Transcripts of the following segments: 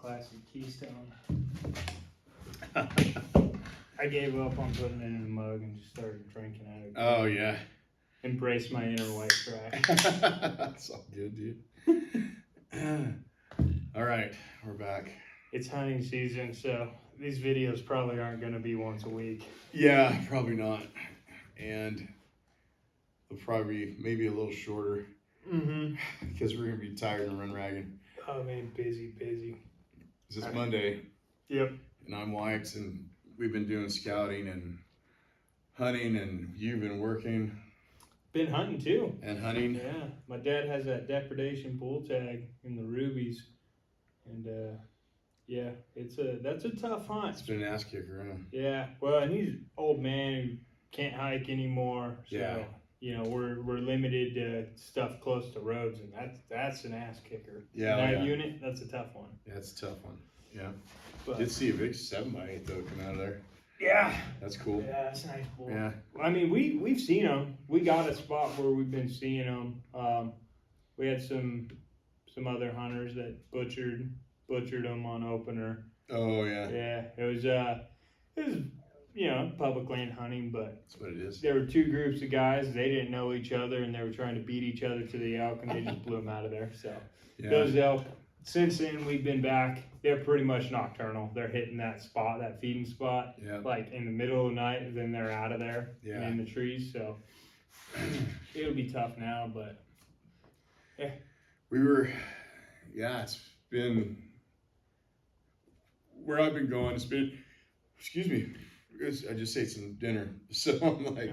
classic Keystone. I gave up on putting it in a mug and just started drinking out of it. Oh, yeah. Embrace my inner white trash. That's all good, dude. All right, we're back. It's hunting season, so these videos probably aren't going to be once a week. Yeah, probably not. And they'll probably be maybe a little shorter. Because we're going to be tired and run ragged. Oh, man, busy. It's just Monday. Yep. And I'm wiped, and we've been doing scouting and hunting, and you've been working. Been hunting too. And hunting. Yeah, my dad has that depredation bull tag in the rubies, and yeah, that's a tough hunt. It's been an ass kicker, huh? Yeah, well, and he's an old man who can't hike anymore, so Yeah. you know we're limited to stuff close to roads, and that's an ass kicker. Yeah, that unit, that's a tough one. Yeah, it's a tough one. Yeah. But, Did see a big 7x8 though come out of there. Yeah. That's cool. Yeah, that's a nice bull. Yeah. I mean, we've seen them. We got a spot where we've been seeing them. We had some other hunters that butchered them on opener. Oh yeah. Yeah, it was you know, public land hunting, but that's what it is. There were two groups of guys. They didn't know each other, and they were trying to beat each other to the elk, and they just blew them out of there. So Yeah. those elk. Since then, we've been back. They're pretty much nocturnal. They're hitting that spot, that feeding spot, Yeah. like in the middle of the night, and then they're out of there Yeah. in the trees. So it'll be tough now, but yeah. It's been, where I've been going, it's been, excuse me, I just ate some dinner. So I'm like,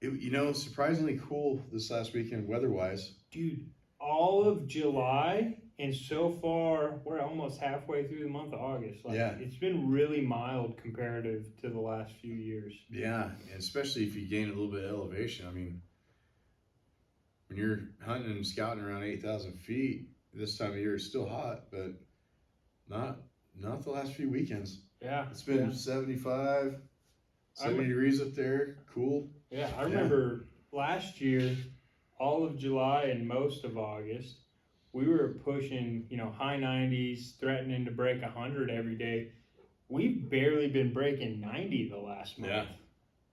you know, surprisingly cool this last weekend weather-wise. Dude, all of July, and so far we're almost halfway through the month of August. Like, yeah. It's been really mild comparative to the last few years. Yeah, and especially if you gain a little bit of elevation. I mean, when you're hunting and scouting around 8,000 feet, this time of year it's still hot, but not the last few weekends. Yeah. It's been 75, 70 degrees up there, cool. Yeah, I remember last year, all of July and most of August, we were pushing, you know, high 90s, threatening to break 100 every day. We've barely been breaking 90 the last month.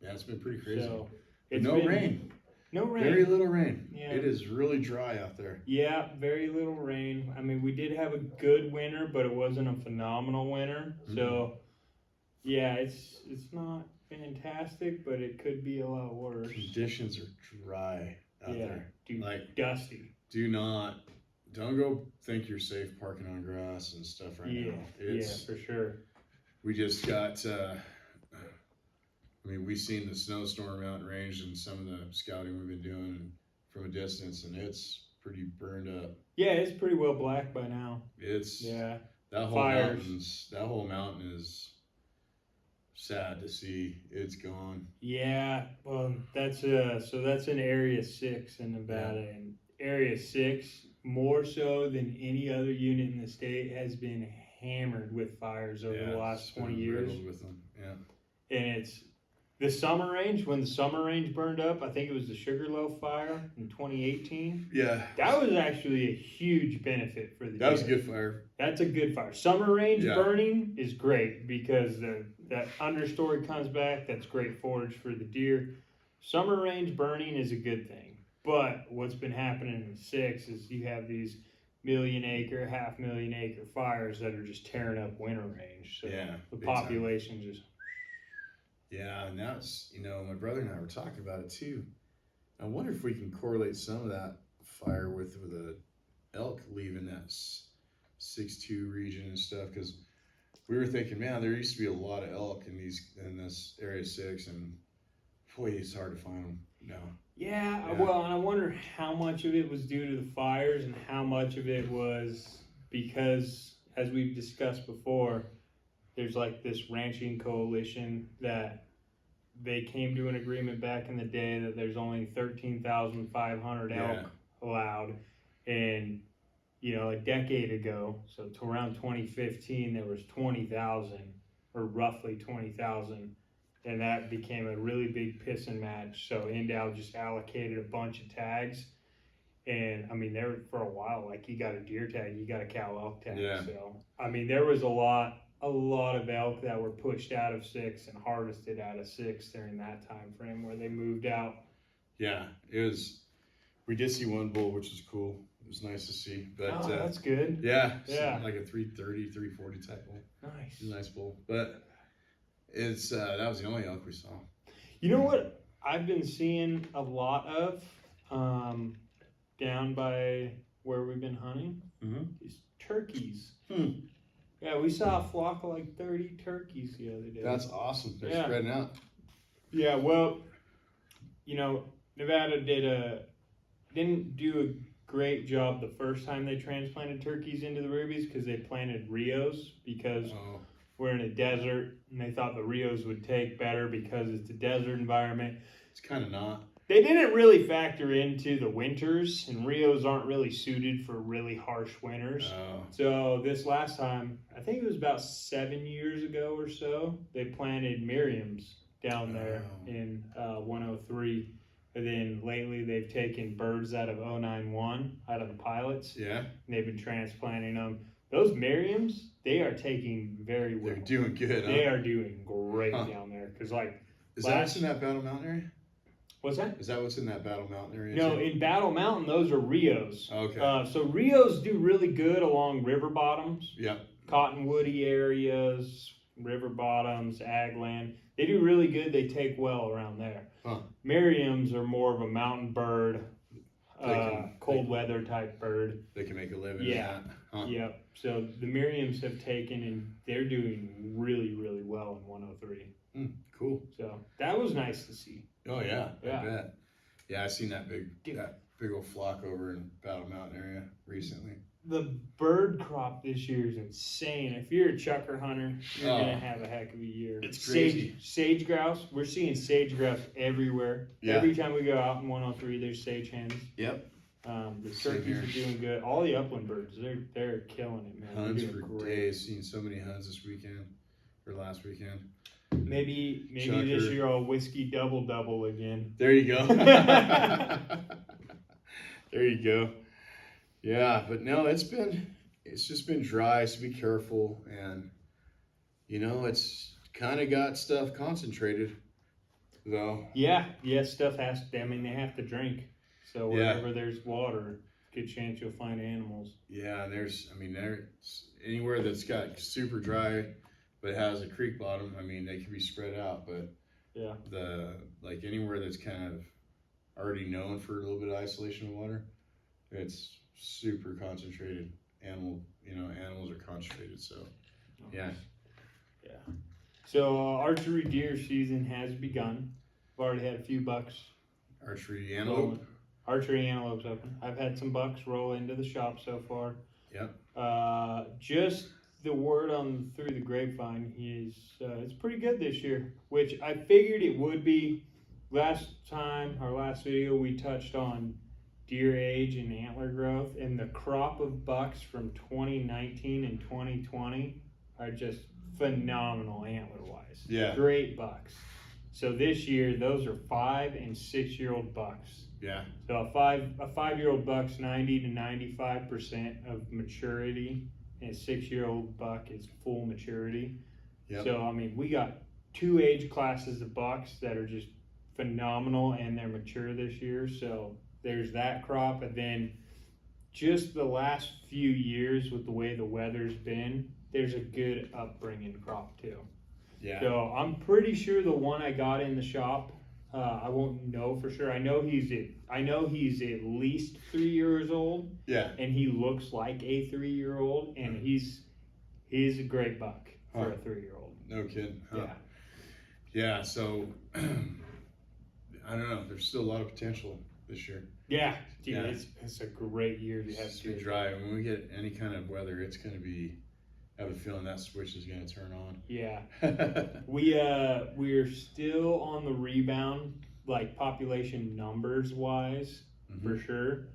Yeah, it's been pretty crazy. So rain. No rain. Very little rain. Yeah. It is really dry out there. Yeah, very little rain. I mean, we did have a good winter, but it wasn't a phenomenal winter. Mm-hmm. So, yeah, it's not fantastic, but it could be a lot worse. Conditions are dry out there. Dude, like dusty. Don't go think you're safe parking on grass and stuff right now. Yeah, for sure. We just got, we've seen the snowstorm out in range and some of the scouting we've been doing from a distance, and it's pretty burned up. Yeah, it's pretty well black by now. That whole mountain is sad to see. It's gone. Yeah, well, that's in Area 6 in Nevada, and Area 6, more so than any other unit in the state, has been hammered with fires over the last 20 years. With them. Yeah. And it's the summer range. When the summer range burned up, I think it was the Sugarloaf fire in 2018. Yeah. That was actually a huge benefit for the deer. That was a good fire. That's a good fire. Summer range burning is great because that understory comes back. That's great forage for the deer. Summer range burning is a good thing. But what's been happening in 6 is you have these 1 million acre, 500,000 acre fires that are just tearing up winter range. So the population just. Yeah, and that's, my brother and I were talking about it too. I wonder if we can correlate some of that fire with a elk leaving that 6-2 region and stuff, because we were thinking, man, there used to be a lot of elk in this Area 6, and boy, it's hard to find them now. Yeah, well, and I wonder how much of it was due to the fires and how much of it was because, as we've discussed before, there's like this ranching coalition that they came to an agreement back in the day that there's only 13,500 elk allowed. And, a decade ago, so to around 2015, there was 20,000 or roughly 20,000. And that became a really big pissing match. So Indow just allocated a bunch of tags. And I mean, there for a while, like you got a deer tag, you got a cow elk tag. Yeah. So I mean, there was a lot of elk that were pushed out of 6 and harvested out of 6 during that time frame where they moved out. Yeah, it was. We did see one bull, which was cool. It was nice to see. But That's good. yeah, Yeah. like a 330, 340 type bull. Nice. It was a nice bull, but it's that was the only elk we saw. You know what I've been seeing a lot of down by where we've been hunting? Is turkeys. Yeah, we saw a flock of like 30 turkeys the other day. That's awesome. They're spreading out. Yeah, well, you know, Nevada didn't do a great job the first time they transplanted turkeys into the rubies because they planted Rios because we're in a desert and they thought the Rios would take better because it's a desert environment. It's kind of not. They didn't really factor into the winters, and Rios aren't really suited for really harsh winters. So this last time, I think it was about 7 years ago or so, they planted Miriams down there in 103. And then lately they've taken birds out of 091, out of the pilots. Yeah. And they've been transplanting them. Those Miriams, they are taking very well. They're doing good. They are doing great down there. Because like, is that what's in that Battle Mountain area? What's that? Is that what's in that Battle Mountain area? No, in Battle Mountain, those are Rios. Okay. So Rios do really good along river bottoms. Yeah. Cottonwoody areas, river bottoms, ag land. They do really good. They take well around there. Merriams are more of a mountain bird, cold weather type bird. They can make a living. Yeah. Yep. So the Merriams have taken and they're doing really, really well in 103. Cool. So that was nice to see. Oh yeah, I bet. Yeah, I seen that big old flock over in Battle Mountain area recently. The bird crop this year is insane. If you're a chucker hunter, you're gonna have a heck of a year. It's crazy. Sage grouse. We're seeing sage grouse everywhere. Yeah. Every time we go out in 103, there's sage hens. Yep. The turkeys are doing good. All the upland birds, they're killing it, man. Huns for days. Seen so many huns this weekend or last weekend. Maybe this year I'll whiskey double again. There you go. There you go. Yeah, but no, it's just been dry, so be careful. And it's kind of got stuff concentrated though. Yeah, stuff they have to drink. So wherever there's water, good chance you'll find animals. Yeah, there's anywhere that's got super dry but has a creek bottom, they can be spread out, but anywhere that's kind of already known for a little bit of isolation of water, it's super concentrated. Animals are concentrated, so yeah. So archery deer season has begun. I've already had a few bucks. Archery antelope Antelope's open. I've had some bucks roll into the shop so far. Yep. Just the word through the grapevine is it's pretty good this year, which I figured it would be. Last video we touched on deer age and antler growth, and the crop of bucks from 2019 and 2020 are just phenomenal antler wise. Yeah. Great bucks. So this year those are 5 and 6 year old bucks. Yeah. So a 5-year-old buck's 90 to 95% of maturity, and a 6-year-old buck is full maturity. Yep. So we got 2 age classes of bucks that are just phenomenal, and they're mature this year. So there's that crop, and then just the last few years with the way the weather's been, there's a good upbringing crop too. Yeah. So I'm pretty sure the one I got in the shop, I won't know for sure. I know he's at least 3 years old. Yeah. And he looks like a 3-year-old, and he's a great buck for a 3-year-old. No kidding. Huh. Yeah. Yeah. So I don't know. There's still a lot of potential this year. Yeah. Dude, it's a great year to have. It's too dry. When we get any kind of weather, it's going to be. I have a feeling that switch is going to turn on. Yeah. We're still on the rebound, like population numbers wise, for sure.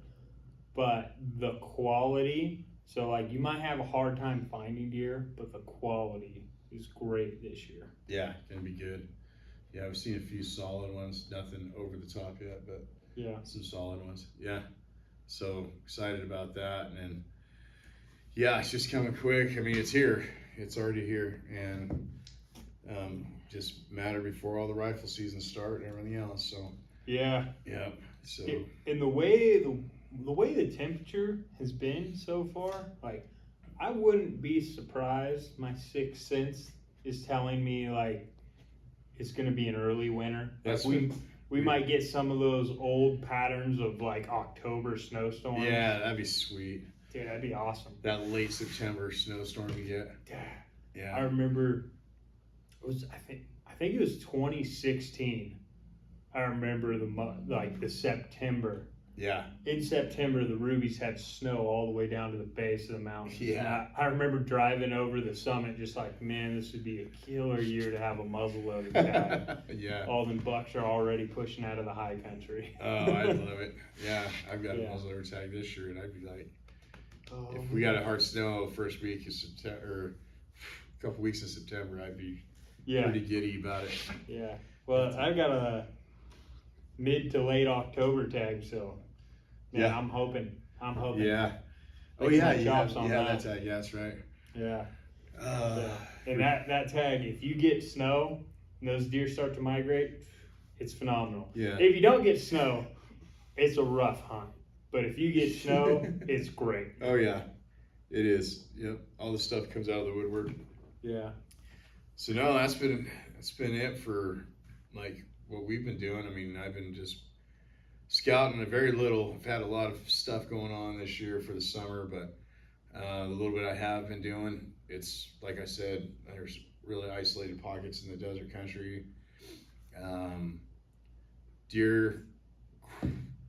But the quality, so like you might have a hard time finding deer, but the quality is great this year. Yeah, going to be good. Yeah, I've seen a few solid ones. Nothing over the top yet, but some solid ones. Yeah. So excited about that. And then, yeah, it's just coming quick. I mean, it's here. It's already here. And just matter before all the rifle seasons start and everything else. So, Yeah. yeah. So, And the way the temperature has been so far, like, I wouldn't be surprised. My sixth sense is telling me like it's gonna be an early winter. That's Like we might get some of those old patterns of like October snowstorms. yeah, that'd be sweet. Dude, that'd be awesome. That late September snowstorm you get. Yeah. I remember I think it was 2016. I remember the September. Yeah. In September, the Rubies had snow all the way down to the base of the mountain. Yeah. I remember driving over the summit, just like, man, this would be a killer year to have a muzzleloader tag. Yeah. All them bucks are already pushing out of the high country. Oh, I love it. Yeah, I've got Yeah. a muzzleloader tag this year, and I'd be like, Oh, if we got a hard snow first week of September, or a couple weeks in September, I'd be pretty giddy about it. Yeah. Well, I've got a mid to late October tag, so man, Yeah. I'm hoping. Yeah. Oh Licking yeah, my chops on that that. tag. Yeah, that's right. Yeah. And that tag, if you get snow and those deer start to migrate, it's phenomenal. Yeah. If you don't get snow, it's a rough hunt. But if you get snow, it's great. Oh yeah, it is. Yep. All the stuff comes out of the woodwork. Yeah. So no, that's been it for like what we've been doing. I mean, I've been just scouting a very little. I've had a lot of stuff going on this year for the summer, but the little bit I have been doing, it's like I said, there's really isolated pockets in the desert country. Deer.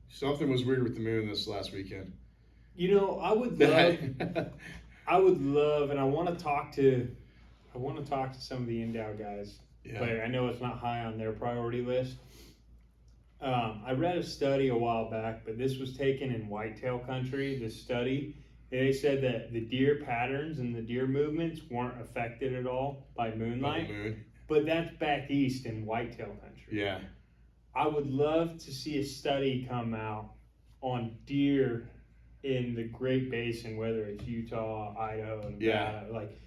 Something was weird with the moon this last weekend. You know, I would love, and I want to talk to some of the Endow guys. Yeah. But I know it's not high on their priority list. I read a study a while back, but this was taken in whitetail country, this study. They said that the deer patterns and the deer movements weren't affected at all by moonlight. Moon. But that's back east in whitetail country. Yeah. I would love to see a study come out on deer in the Great Basin, whether it's Utah, Idaho, Nevada, like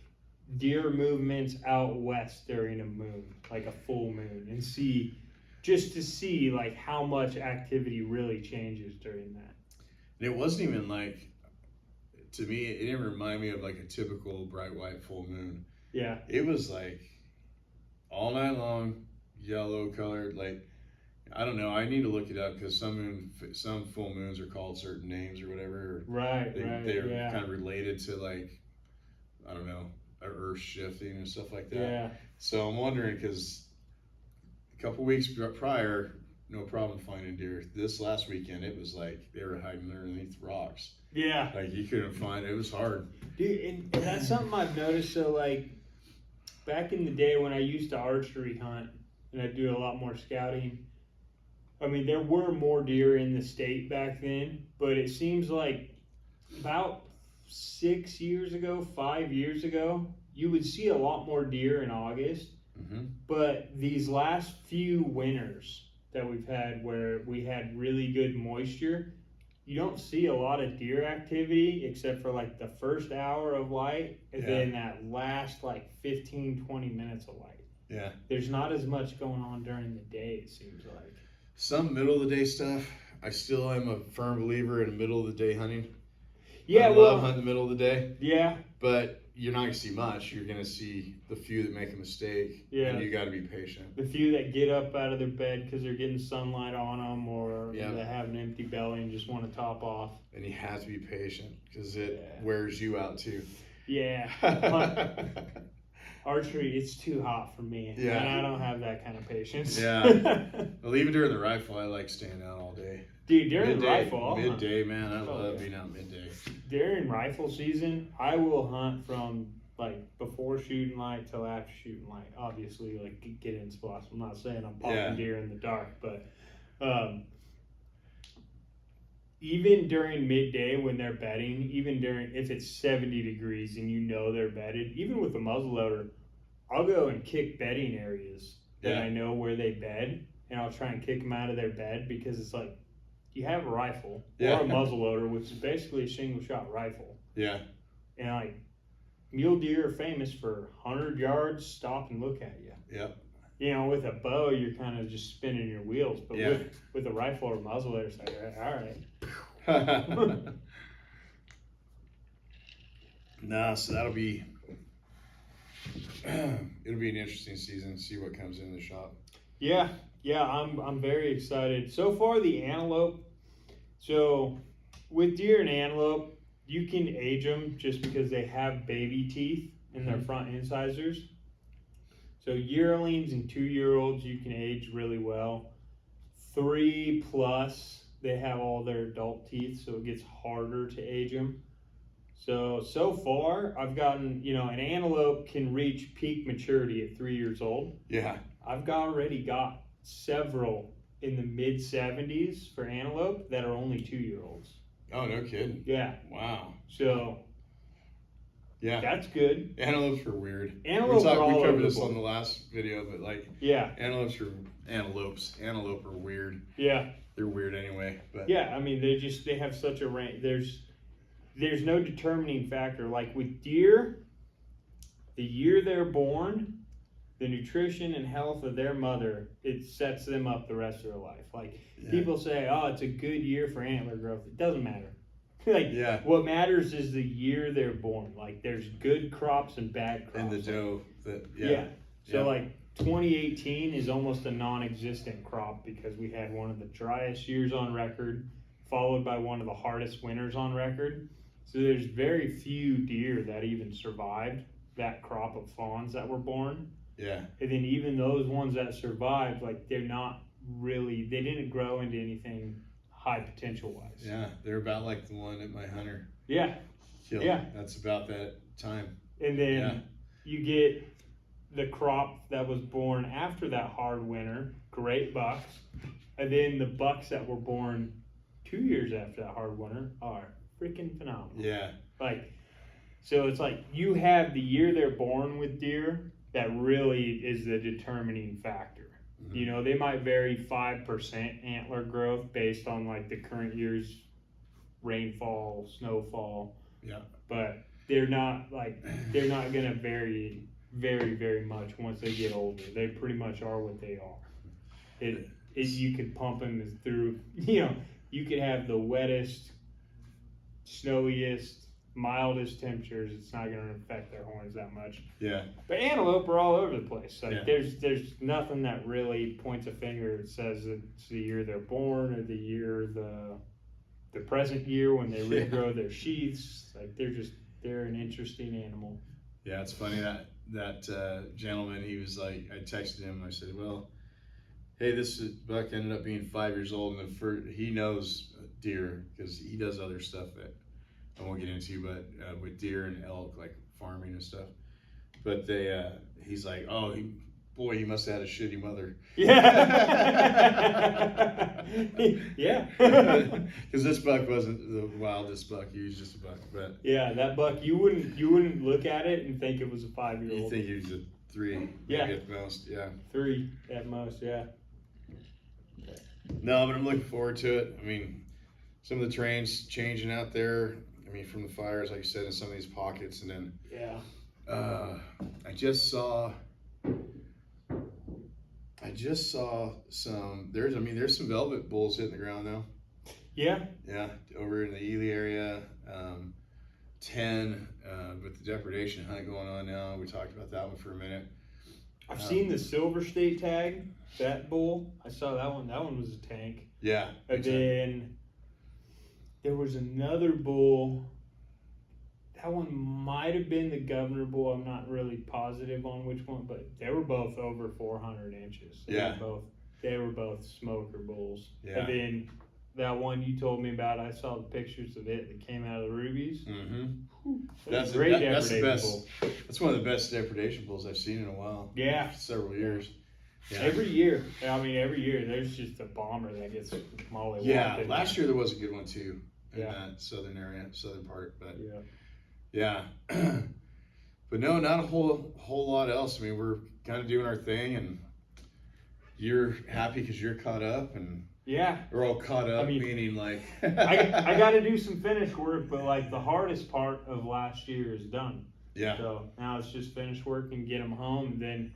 deer movements out west during a moon, like a full moon, and see like how much activity really changes during that. And it wasn't even like, to me, it didn't remind me of like a typical bright white full moon. Yeah. It was like all night long, yellow colored, like, I don't know. I need to look it up because some full moons are called certain names or whatever. Right. They're kind of related to like, I don't know, earth shifting and stuff like that. Yeah. So I'm wondering because a couple weeks prior, no problem finding deer. This last weekend, it was like they were hiding underneath rocks. Yeah. Like you couldn't find it. It was hard. Dude, and that's something I've noticed. So like back in the day when I used to archery hunt and I'd do a lot more scouting, I mean, there were more deer in the state back then, but it seems like about 5 years ago, you would see a lot more deer in August. Mm-hmm. But these last few winters that we've had where we had really good moisture, you don't see a lot of deer activity except for like the first hour of light and then that last like 15-20 minutes of light. Yeah. There's not as much going on during the day, it seems like. Some middle of the day stuff. I still am a firm believer in middle of the day hunting. Yeah, I love hunting the middle of the day. Yeah. But you're not going to see much. You're going to see the few that make a mistake. Yeah. And you got to be patient. The few that get up out of their bed because they're getting sunlight on them or they have an empty belly and just want to top off. And you have to be patient because it wears you out too. Yeah. Archery, it's too hot for me. Yeah. And I don't have that kind of patience. Yeah. Well, even during the rifle, I like staying out all day. Dude, during rifle, midday, man, I love being out midday. During rifle season, I will hunt from like before shooting light till after shooting light. Obviously, like get in spots. I'm not saying I'm popping deer in the dark, but even during midday when they're bedding, even during if it's 70 degrees and you know they're bedded, even with the muzzleloader, I'll go and kick bedding areas that I know where they bed, and I'll try and kick them out of their bed because it's like, you have a rifle Yeah. or a muzzleloader, which is basically a single shot rifle. Yeah. And like mule deer are famous for 100 yards, stop and look at you. Yep. You know, with a bow, you're kind of just spinning your wheels, but Yeah. with a rifle or muzzleloader, it's like, all right. Nah, so that'll be it'll be an interesting season. See what comes in the shop. Yeah, I'm very excited. So far, the antelope. So, with deer and antelope, you can age them just because they have baby teeth in their front incisors. So yearlings and 2-year-olds you can age really well. 3+, they have all their adult teeth, so it gets harder to age them. So far, I've gotten, an antelope can reach peak maturity at 3 years old. Yeah. I've already got several in the mid-70s for antelope that are only 2-year-olds. Oh, no kidding. Yeah. Wow. So Yeah. that's good. Antelopes are weird. Antelopes are all we over covered the this board. on the last video, but like, Yeah. antelopes. Antelope are weird. Yeah. They're weird anyway. But Yeah. I mean, they have such a range. There's no determining factor. Like with deer, the year they're born, the nutrition and health of their mother, it sets them up the rest of their life. Like people say, oh, it's a good year for antler growth. It doesn't matter. What matters is the year they're born. Like there's good crops and bad crops. And the doe So like 2018 is almost a non-existent crop because we had one of the driest years on record, followed by one of the hardest winters on record. So there's very few deer that even survived that crop of fawns that were born. Yeah. And then even those ones that survived, like they didn't grow into anything high potential wise. Yeah, they're about like the one that my hunter Yeah. killed. Yeah. That's about that time. And then you get the crop that was born after that hard winter, great bucks. And then the bucks that were born 2 years after that hard winter are freaking phenomenal. Yeah. So it's like you have the year they're born with deer that really is the determining factor. Mm-hmm. They might vary 5% antler growth based on like the current year's rainfall, snowfall. Yeah. But they're not gonna vary very, very much once they get older. They pretty much are what they are. You could pump them through, you could have the wettest, snowiest, mildest temperatures. It's not going to affect their horns that much. Yeah. But antelope are all over the place. Like Yeah. there's nothing that really points a finger that says it's the year they're born or the year the present year when they regrow their sheaths. Like they're an interesting animal. Yeah, it's funny that gentleman, he was like, I texted him and I said, well, hey, this buck ended up being 5 years old, and he knows deer because he does other stuff that I won't get into, but with deer and elk, like farming and stuff. But he's like, oh, he must have had a shitty mother. Yeah. Yeah. Because this buck wasn't the wildest buck. He was just a buck. But yeah, that buck, you wouldn't look at it and think it was a 5-year-old. You think he was a 3, Yeah. maybe at most. Yeah. 3 at most, yeah. No, but I'm looking forward to it. I mean, some of the terrain's changing out there. I mean, from the fires, like you said, in some of these pockets, and then I just saw some. There's some velvet bulls hitting the ground now. Yeah. Yeah, over in the Ely area. 10 with the depredation hunt going on now. We talked about that one for a minute. I've seen the silver state tag, that bull. I saw that one. That one was a tank. Yeah. And then there was another bull. That one might have been the governor bull. I'm not really positive on which one, but they were both over 400 inches. They were both smoker bulls. Yeah. And then that one you told me about, I saw the pictures of it that came out of the rubies. Mm-hmm. That's a great that's the depredation best. bull. That's one of the best depredation bulls I've seen in a while. Yeah. Several years. Yeah. Every year there's just a bomber that gets molly. Yeah, last year there was a good one too in Yeah. that southern area, southern part. But Yeah. but no, not a whole lot else. I mean, we're kind of doing our thing, and you're happy because you're caught up, and Yeah. We're all caught up, I mean, meaning like I got to do some finish work, but like the hardest part of last year is done. yeah. So now it's just finish work and get them home, and then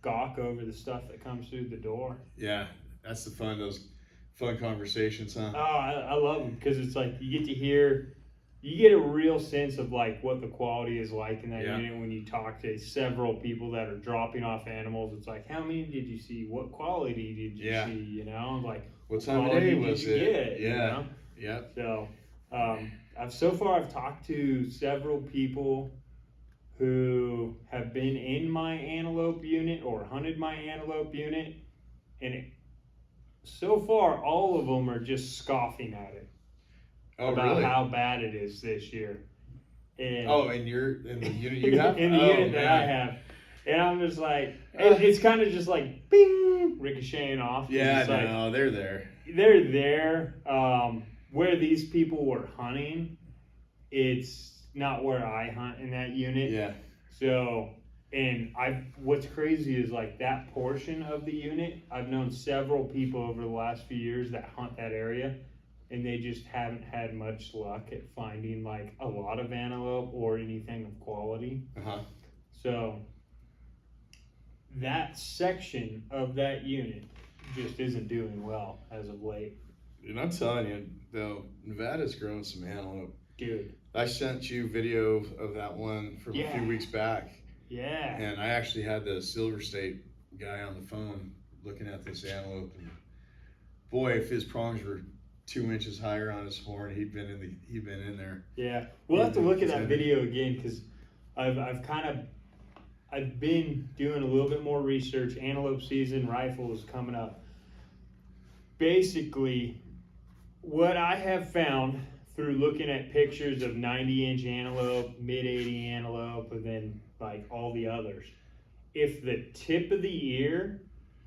gawk over the stuff that comes through the door. Yeah, that's those fun conversations, huh? Oh, I love them because it's like you get to hear, you get a real sense of like what the quality is like in that Yeah. unit when you talk to several people that are dropping off animals. It's like, how many did you see? What quality did you Yeah. see? You know, like What time of quality day did was you it? get, Yeah. you know? Yep. So, I've talked to several people who have been in my antelope unit or hunted my antelope unit, and so far all of them are just scoffing at it Oh, about really? how bad it is this year. And Oh, in the unit you have? in the Oh, unit that I man. have, and I'm just like, it's kind of just like bing, ricocheting off. 'Cause Yeah, it's like, no, they're there. they're there. Where these people were hunting, it's not where I hunt in that unit. Yeah. So, and what's crazy is like that portion of the unit, I've known several people over the last few years that hunt that area, and they just haven't had much luck at finding like a lot of antelope or anything of quality. Uh-huh. So, that section of that unit just isn't doing well as of late. And I'm telling you, though, Nevada's growing some antelope. Dude. I sent you video of that one from a few weeks back. Yeah. And I actually had the Silver State guy on the phone looking at this antelope. And boy, if his prongs were 2 inches higher on his horn, he'd been in there. Yeah. We'll have to look at that video again because I've been doing a little bit more research. Antelope season, rifle is coming up. Basically, what I have found through looking at pictures of 90-inch antelope, mid-80 antelope, and then like all the others, if the tip of the ear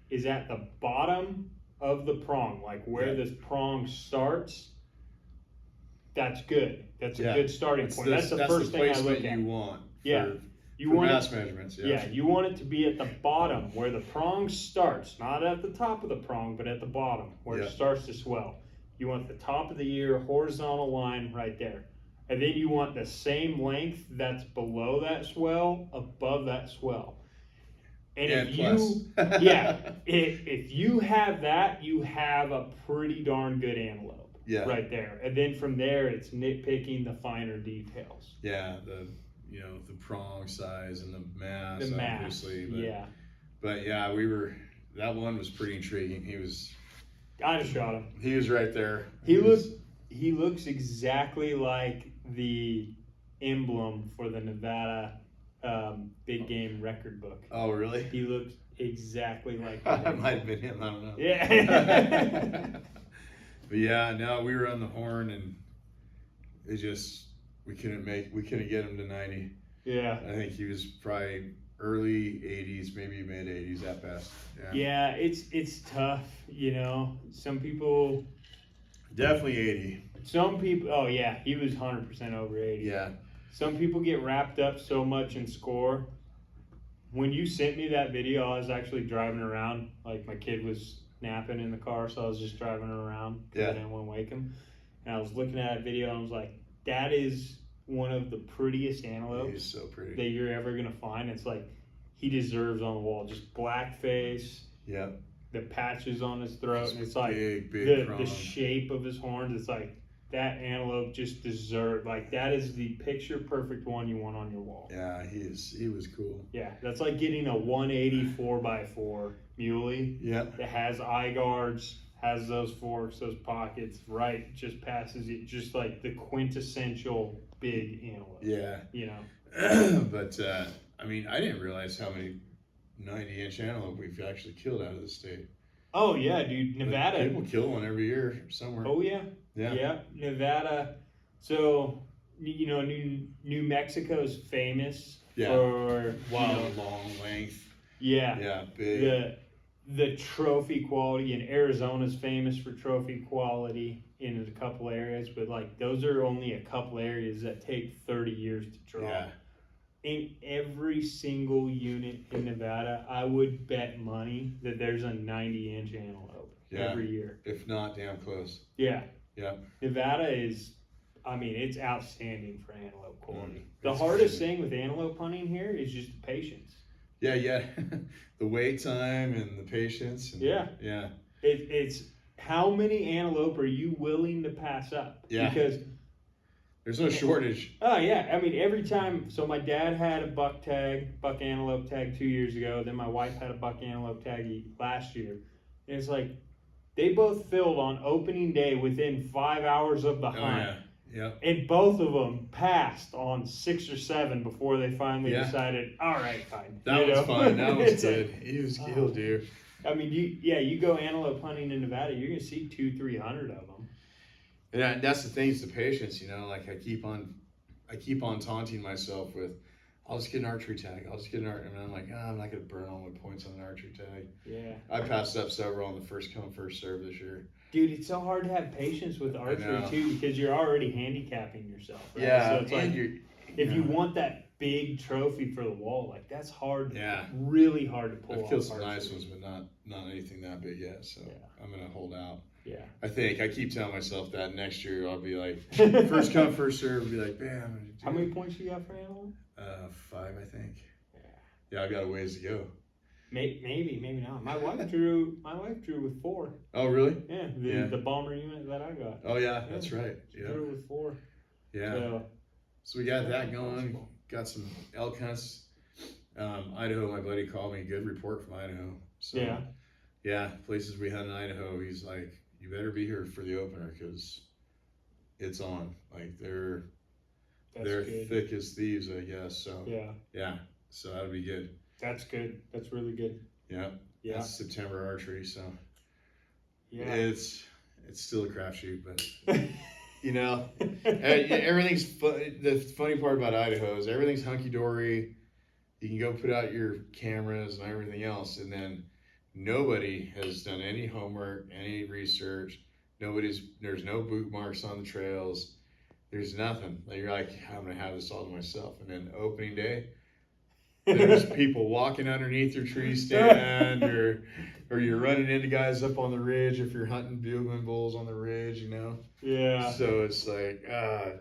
is at the bottom of the prong, like where this prong starts, that's good. That's a good starting point. That's the first thing I look at. You want. You for want mass measurements. Yeah, you want it to be at the bottom where the prong starts, not at the top of the prong, but at the bottom where it starts to swell. You want the top of the ear horizontal line right there. And then you want the same length that's below that swell, above that swell. And if you have that, you have a pretty darn good antelope right there. And then from there, it's nitpicking the finer details. Yeah, the prong size and the mass, obviously. But yeah, that one was pretty intriguing. I'd have shot him. He was right there. He looks exactly like the emblem for the Nevada big game record book. Oh, really? He looks exactly like that. Might have been him. I don't know. Yeah. But yeah, no, we were on the horn and it just we couldn't get him to 90. Yeah. I think he was probably early 80s, maybe mid 80s at best. Yeah, it's tough, Some people definitely 80. Some people, oh yeah, he was 100% over 80. Yeah. Some people get wrapped up so much in score. When you sent me that video, I was actually driving around. Like my kid was napping in the car, so I was just driving around because I didn't want to wake him. And I was looking at that video, and I was like, that is one of the prettiest antelopes He's so pretty. that you're ever gonna find. It's like he deserves on the wall. Just black face. Yeah. The patches on his throat, and it's like big the shape of his horns. It's like that antelope just deserved. Like that is the picture perfect one you want on your wall. Yeah, he was cool. Yeah, that's like getting a 180 4x4 muley. Yeah. That has eye guards, has those forks, those pockets, right? Just passes it, just like the quintessential big antelope. Yeah. But I mean, I didn't realize how many 90-inch antelope we've actually killed out of the state. Oh yeah, dude, Nevada. People kill one every year somewhere. Oh yeah. Yeah, Nevada. So New Mexico is famous for long length. Yeah. Yeah, big. The trophy quality, and Arizona's famous for trophy quality in a couple areas, but like those are only a couple areas that take 30 years to draw. Yeah. In every single unit in Nevada, I would bet money that there's a 90-inch antelope. Yeah. every year. If not, damn close. Yeah. Yeah. Nevada is, I mean, it's outstanding for antelope quality. The It's hardest crazy. thing with antelope hunting here is just the patience. Yeah. The wait time and the patience. And, Yeah. Yeah. It's how many antelope are you willing to pass up? Yeah. Because there's no shortage. oh yeah, I mean every time. So my dad had a buck antelope tag 2 years ago. Then my wife had a buck antelope tag last year. And it's like they both filled on opening day within 5 hours of the hunt. Yeah. And both of them passed on 6 or 7 before they finally decided, all right, fine. That was fine. That was good. Like, He'll do. I mean, you go antelope hunting in Nevada, you're gonna see 200-300 of them. And that's the thing, is the patience. Like I keep on taunting myself with, I'll just get an archery tag. And I'm like, I'm not gonna burn all my points on an archery tag. Yeah. I passed up several on the first come first serve this year. Dude, it's so hard to have patience with archery too, because you're already handicapping yourself. Right? Yeah. So it's like if you want that big trophy for the wall, like that's hard. Yeah. Really hard to pull off. I've killed some nice ones, but not anything that big yet. So I'm gonna hold out. Yeah. I keep telling myself that next year I'll be like, first come first serve. I'll be like, bam. How many points you got for antelope? 5, I think. Yeah, I've got a ways to go. Maybe not. My wife drew with 4. Oh, really? Yeah, the bomber unit that I got. Oh, yeah, that's right. Yeah. Drew with 4. Yeah. So we got that going. Possible. Got some elk hunts. Idaho, my buddy called me. Good report from Idaho. So, yeah, places we hunt in Idaho. He's like, you better be here for the opener because it's on. Like they're good. thick as thieves, I guess. So yeah. So that'll be good. That's good. That's really good. Yeah. Yeah. It's September archery, so it's still a crapshoot, but everything's fun. The funny part about Idaho is everything's hunky dory. You can go put out your cameras and everything else, and then nobody has done any homework, any research. There's no boot marks on the trails. There's nothing. You're like, I'm gonna have this all to myself. And then opening day, there's people walking underneath your tree stand, or you're running into guys up on the ridge if you're hunting bugling bulls on the ridge, Yeah. So it's like,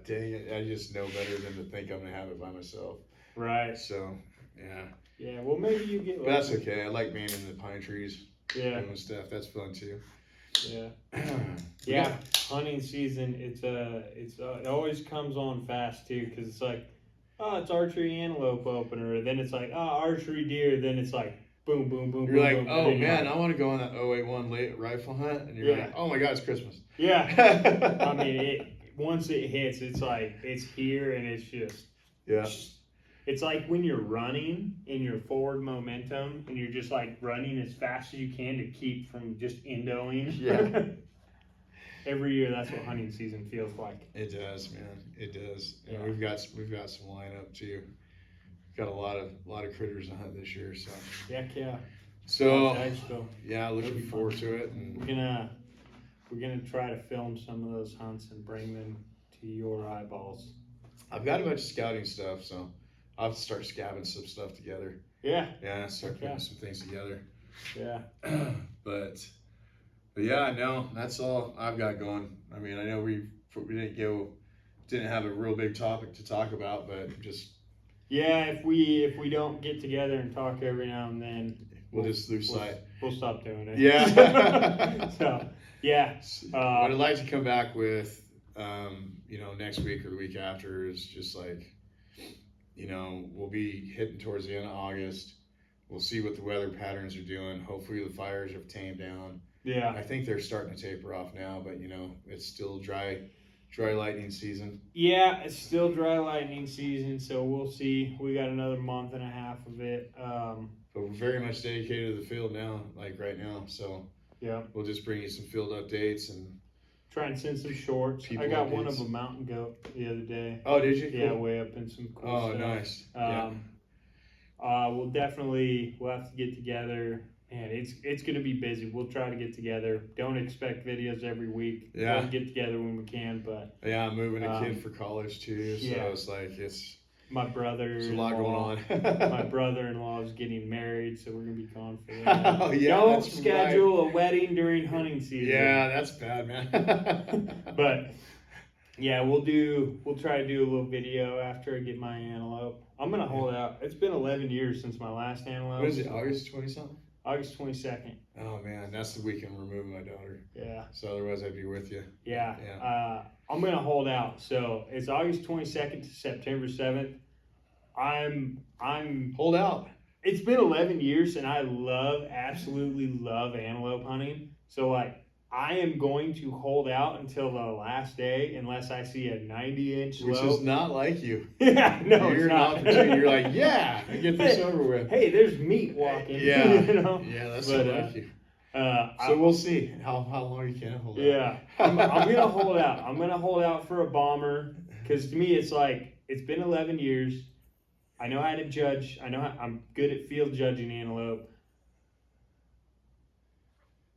dang it, I just know better than to think I'm gonna have it by myself. Right. So, yeah. Yeah, well maybe you get But that's okay. I like being in the pine trees. Yeah. Doing stuff. That's fun too. Yeah. Yeah. Hunting season, it always comes on fast too, because it's like, oh, it's archery antelope opener. Then it's like, oh, archery deer. Then it's like, boom, boom, boom, You're boom, like, boom. oh man, I want to go on that 081 late rifle hunt, and you're like, oh my god, it's Christmas. Yeah. I mean, once it hits, it's like it's here, and it's just It's like when you're running in your forward momentum, and you're just like running as fast as you can to keep from just endoing. Yeah. Every year, that's what hunting season feels like. It does, man. It does. And Yeah. we've got some lineup too. Got a lot of critters to hunt this year, so. Heck yeah. So Edgeville. yeah, looking forward to it. And We're gonna try to film some of those hunts and bring them to your eyeballs. I've got a bunch of scouting stuff, so I'll have to start scabbing some stuff together. Yeah. Yeah, start putting some things together. Yeah. But yeah, no, that's all I've got going. I mean, I know we didn't have a real big topic to talk about, but just if we don't get together and talk every now and then, we'll just lose sight. We'll stop doing it. Yeah. So yeah. What I'd like to come back with, next week or the week after is just like, we'll be hitting towards the end of August. We'll see what the weather patterns are doing. Hopefully the fires have tamed down. Yeah. I think they're starting to taper off now, but it's still dry lightning season. Yeah, it's still dry lightning season, so we'll see. We got another month and a half of it. But we're very much dedicated to the field now, like right now. So yeah, we'll just bring you some field updates and try and send some shorts. I got one of a mountain goat the other day. Oh, did you? Yeah, cool. way up in some cool stuff. stuff. Nice. We'll have to get together. And it's going to be busy. We'll try to get together. Don't expect videos every week. Yeah. We'll get together when we can, but yeah, I'm moving a kid for college too, so yeah. it's like My brother. There's a lot going on. My brother-in-law is getting married, so we're gonna be gone for that. Oh, yeah, Don't that's schedule right. a wedding during hunting season. Yeah, that's bad, man. But yeah, we'll try to do a little video after I get my antelope. I'm gonna hold out. It's been 11 years since my last antelope. What is it, August 20 something? August 22nd. Oh man, that's the weekend we're moving my daughter. Yeah. So otherwise I'd be with you. Yeah. Yeah. I'm gonna hold out. So it's August 22nd to September 7th. I'm Hold out. It's been 11 years and I absolutely love antelope hunting. So like I am going to hold out until the last day unless I see a 90-inch Which slope. is not like you. Yeah, no, You're it's not. You're like, yeah, get this over with. Hey, there's meat walking. Yeah. You know? Yeah, that's But, not like you. So I- we'll see how long you can hold out. Yeah, I'm gonna hold out. I'm gonna hold out for a bomber because to me it's like it's been 11 years. I know how to judge. I'm good at field judging antelope.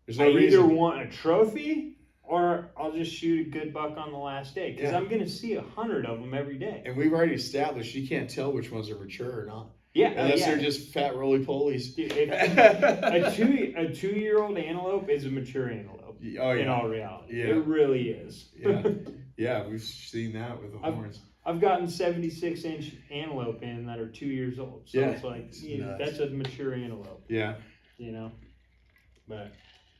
There's I no either reason. want a trophy or I'll just shoot a good buck on the last day because Yeah. I'm gonna see 100 of them every day. And we've already established you can't tell which ones are mature or not. Yeah, Unless yeah. they're just fat roly polies. Dude, a 2-year-old antelope is a mature antelope. Oh, yeah. In all reality, Yeah. it really is. Yeah. Yeah, we've seen that with the horns. I've gotten 76-inch antelope in that are 2 years old. So Yeah, it's like it's yeah, nuts. that's a mature antelope, Yeah. you know. But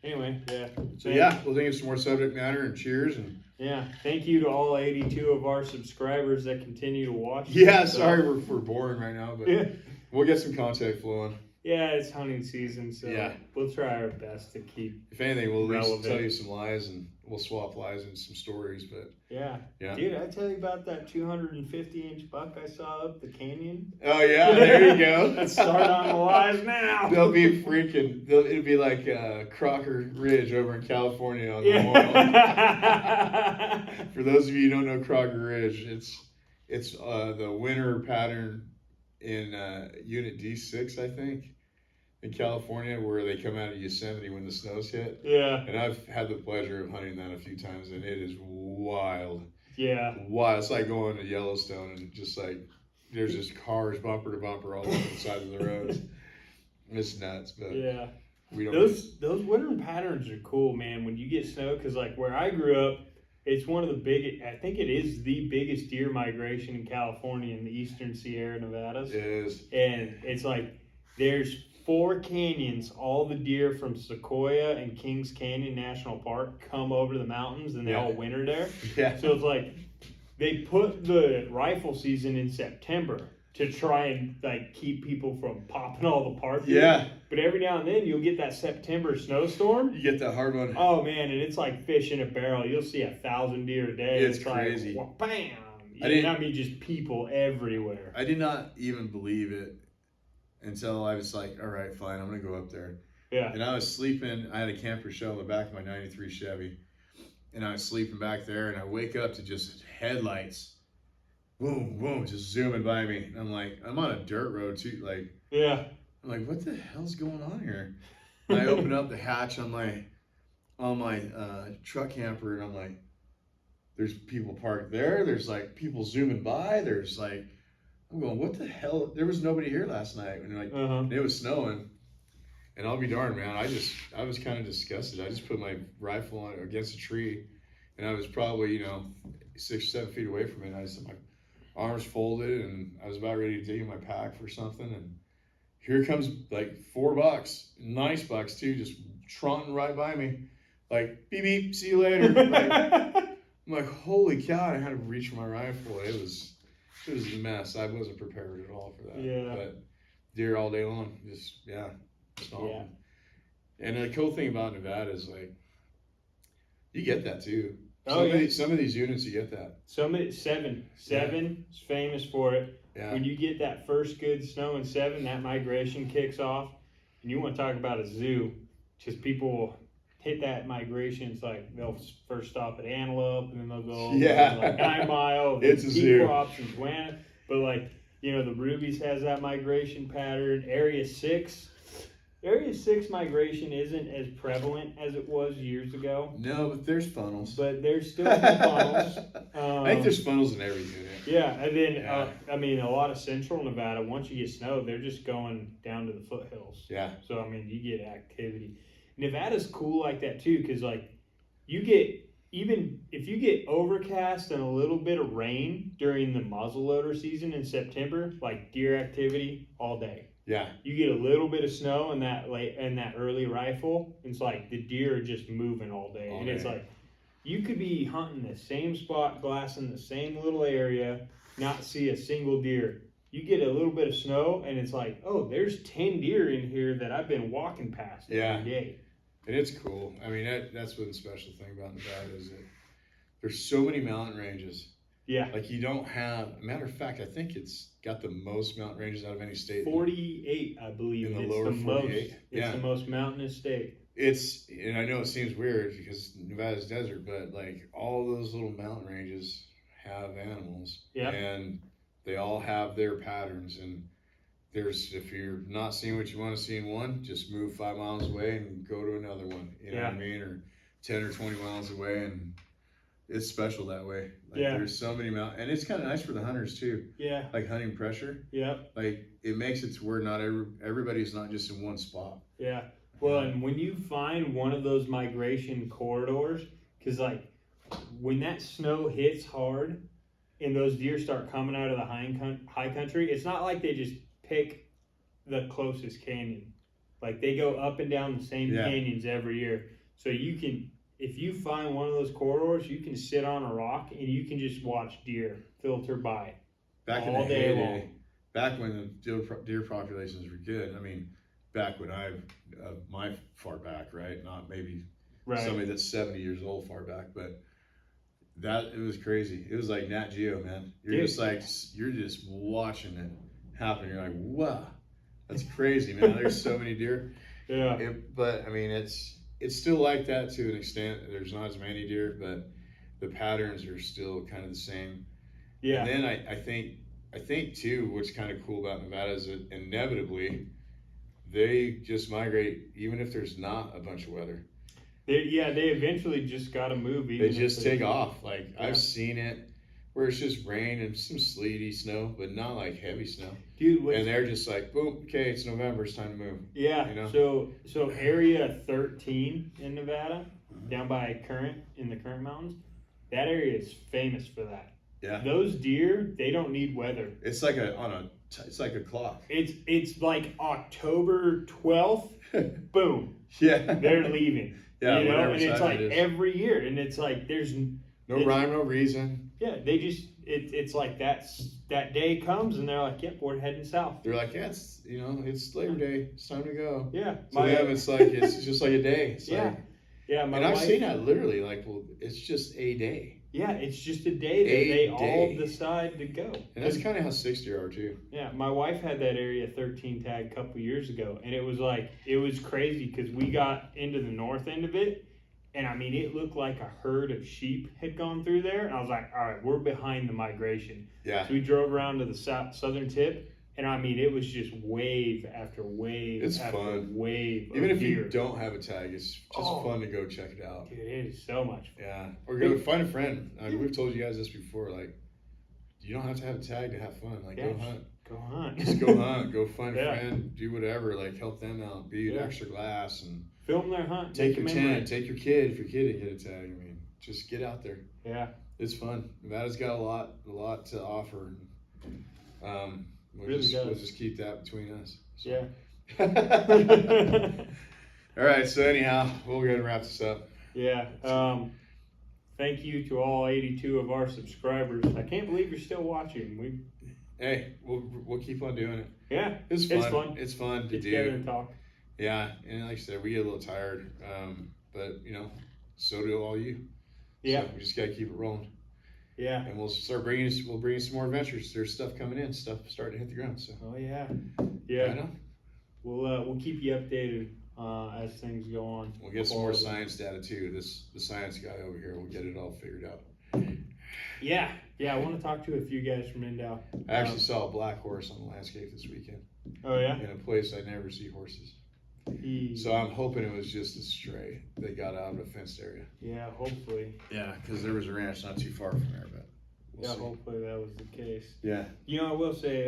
anyway, yeah. So yeah, we'll think of some more subject matter and cheers and Yeah. Thank you to all 82 of our subscribers that continue to watch. yeah, So, sorry we're boring right now, but Yeah. we'll get some content flowing. Yeah, it's hunting season, so Yeah. we'll try our best to keep. If anything, we'll at least Relevant. tell you some lies and we'll swap lies and some stories. But Yeah. yeah. Dude, I tell you about that 250-inch buck I saw up the canyon. Oh yeah, there you go. Let's start on the lies now. They'll be freaking. It'll be like Crocker Ridge over in California on Memorial. Yeah. For those of you who don't know Crocker Ridge, it's the winter pattern in Unit D6, I think, in California, where they come out of Yosemite when the snows hit. Yeah. And I've had the pleasure of hunting that a few times, and it is wild. Yeah. Wild. It's like going to Yellowstone and just like there's just cars bumper to bumper all over the side of the roads. It's nuts, but Yeah. we don't. Those winter patterns are cool, man. When you get snow, because like where I grew up, it's one of the biggest. I think it is the biggest deer migration in California in the eastern Sierra Nevadas. It is. And it's like there's 4 canyons. All the deer from Sequoia and Kings Canyon National Park come over the mountains, and they Yeah. all winter there. Yeah. So it's like they put the rifle season in September to try and like keep people from popping all the park. Yeah. But every now and then you'll get that September snowstorm. You get that hard one. Oh man, and it's like fish in a barrel. You'll see 1,000 deer a day. It's crazy. Like, bam! I mean, just people everywhere. I did not even believe it until I was like, all right, fine, I'm gonna go up there. Yeah. And I was sleeping. I had a camper shell in the back of my '93 Chevy, and I was sleeping back there. And I wake up to just headlights, boom, boom, just zooming by me. And I'm like, I'm on a dirt road too. Like, Yeah. I'm like, what the hell's going on here? And I open up the hatch on my truck camper, and I'm like, there's people parked there. There's like people zooming by. There's like, I'm going, what the hell? There was nobody here last night. And like, it was snowing. And I'll be darned, man. I was kind of disgusted. I just put my rifle on against a tree, and I was probably 6 or 7 feet away from it. And I just had my arms folded, and I was about ready to dig in my pack for something, and here comes like 4 bucks, nice bucks too, just trotting right by me, like beep beep, see you later. Like, I'm like, holy cow! I had to reach for my rifle. It was a mess. I wasn't prepared at all for that. Yeah. But deer all day long, just stomping. Yeah. And the cool thing about Nevada is like, you get that too. Oh, Some of these units, you get that. Seven is famous for it. Yeah. When you get that first good snow in 7, that migration kicks off. And you want to talk about a zoo, just people will hit that migration. It's like they'll first stop at Antelope, and then they'll go like 9 Mile. It's a zoo. Crops and Juana. But like, the Rubies has that migration pattern. Area 6 migration isn't as prevalent as it was years ago. No, but there's funnels. But there's still some funnels. I think there's funnels in every unit. Yeah, and then Yeah. I mean, a lot of central Nevada. Once you get snow, they're just going down to the foothills. Yeah. So I mean, you get activity. Nevada's cool like that too, because like you get even if you get overcast and a little bit of rain during the muzzleloader season in September, like deer activity all day. Yeah. You get a little bit of snow in that early rifle, it's like the deer are just moving all day, All and it's day. like you could be hunting the same spot, glassing the same little area, not see a single deer. You get a little bit of snow, and it's like, oh, there's 10 deer in here that I've been walking past every day. And it's cool. I mean, that's what the special thing about Nevada is that there's so many mountain ranges. Yeah. Like you don't have, matter of fact, I think it's got the most mountain ranges out of any state. 48, I believe. In the it's lower the 48? Most, it's the most mountainous state. And I know it seems weird because Nevada's desert, but like all those little mountain ranges have animals. Yeah. And they all have their patterns. And if you're not seeing what you want to see in one, just move 5 miles away and go to another one. You know what I mean? Or 10 or 20 miles away, and it's special that way. Like there's so many mountains, and it's kind of nice for the hunters too. Yeah. Like hunting pressure. Yeah. Like it makes it to where not everybody's not just in one spot. Yeah. Well, and when you find one of those migration corridors, because like when that snow hits hard and those deer start coming out of the high country, it's not like they just pick the closest canyon. Like they go up and down the same canyons every year. So you can, if you find one of those corridors, you can sit on a rock and you can just watch deer filter by back all in the day heyday, long. Back when the deer populations were good. I mean, back when my far back, right? Not maybe somebody that's 70 years old far back, but it was crazy. It was like Nat Geo, man. You're just watching it happen. You're like, wow, that's crazy, man. There's so many deer. Yeah. But I mean, it's still like that to an extent. There's not as many deer, but the patterns are still kind of the same. Yeah. And then I think too, what's kind of cool about Nevada is that inevitably they just migrate, even if there's not a bunch of weather. They eventually just got to move. They just take off. Like I've seen it where it's just rain and some sleety snow, but not like heavy snow. Dude, and they're just like, boom, okay, it's November, it's time to move. Yeah. You know? So area 13 in Nevada, down by in the Current Mountains, that area is famous for that. Yeah. Those deer, they don't need weather. It's like it's like a clock. It's like October 12th, boom. Yeah. They're leaving. Yeah. You know, and it's like every year, and it's like there's no rhyme, no reason. Yeah, they just it's like that day comes and they're like, yep, we're heading south. They're like, yeah, it's Labor Day, it's time to go. Yeah. To them, it's just like a day. It's yeah. Like, yeah. And I've seen that literally, like, well, it's just a day. Yeah, it's just a day that they all decide to go. And that's kind of how 60 are too. Yeah, my wife had that area 13 tag a couple years ago, and it was crazy because we got into the north end of it, and I mean, it looked like a herd of sheep had gone through there, and I was like, all right, we're behind the migration. Yeah. So we drove around to the southern tip, and I mean, it was just wave after wave wave. Even if you don't have a tag, it's just fun to go check it out. Dude, it is so much fun. Yeah. Or go find a friend. I mean, we've told you guys this before. Like, you don't have to have a tag to have fun. Like, go hunt. Go hunt. Just go hunt. Go find a friend. Do whatever. Like, help them out. Be an extra glass and film their hunt. Take your tent. Take your kid if your kid didn't get a tag. I mean, just get out there. Yeah. It's fun. Nevada's got a lot to offer. We'll just keep that between us. So. Yeah. All right. So anyhow, we'll go ahead and wrap this up. Yeah. Thank you to all 82 of our subscribers. I can't believe you're still watching. Hey, we'll keep on doing it. Yeah. It's fun. It's fun to get do. together and talk. Yeah, and like I said, we get a little tired, but so do all you. Yeah. So we just gotta keep it rolling. Yeah. And we'll bring you some more adventures. There's stuff coming in, stuff starting to hit the ground. So. Oh yeah. Yeah. I know. We'll keep you updated as things go on. We'll get some more science data too. The science guy over here will get it all figured out. Yeah. Yeah. I want to talk to a few guys from Endow. I actually saw a black horse on the landscape this weekend. Oh yeah. In a place I never see horses. So I'm hoping it was just a stray that got out of a fenced area. Yeah, hopefully. Yeah, because there was a ranch not too far from there, but Yeah, see. hopefully that was the case. Yeah. You know, I will say,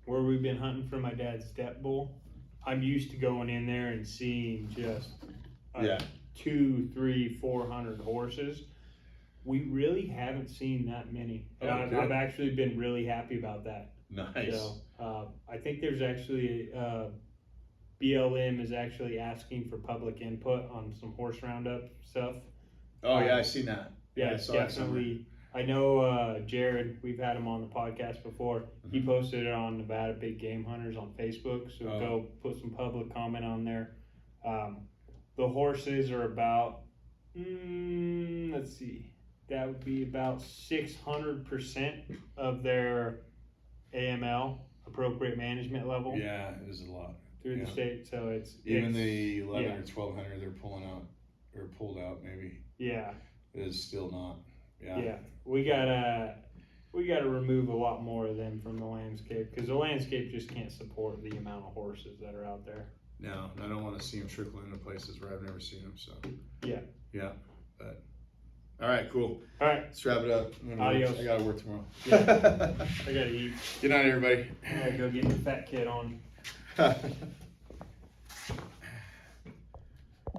where we've been hunting for my dad's step bull, I'm used to going in there and seeing just Yeah. 200, 300, 400 horses. We really haven't seen that many. And Oh, good. I've actually been really happy about that. Nice. So, I think there's actually, BLM is actually asking for public input on some horse roundup stuff. Oh yeah, I seen that. Yeah, I saw that somewhere. definitely. I know Jared, we've had him on the podcast before. He Mhm. posted it on Nevada Big Game Hunters on Facebook, so Oh. go put some public comment on there. The horses are about, let's see, that would be about 600% of their AML, appropriate management level, Yeah, it is a lot. through Yeah. the state. So it's Even it's, the 11 yeah. or 1200 they're pulling out or pulled out maybe Yeah. is still not. Yeah. Yeah, we gotta remove a lot more of them from the landscape because the landscape just can't support the amount of horses that are out there. No, I don't want to see them trickle into places where I've never seen them. So. Yeah. Yeah, but. All right, cool. All right, Let's wrap it up. Adios. I gotta work tomorrow. Yeah. I gotta eat. Good night, everybody. I gotta go get the fat kid on.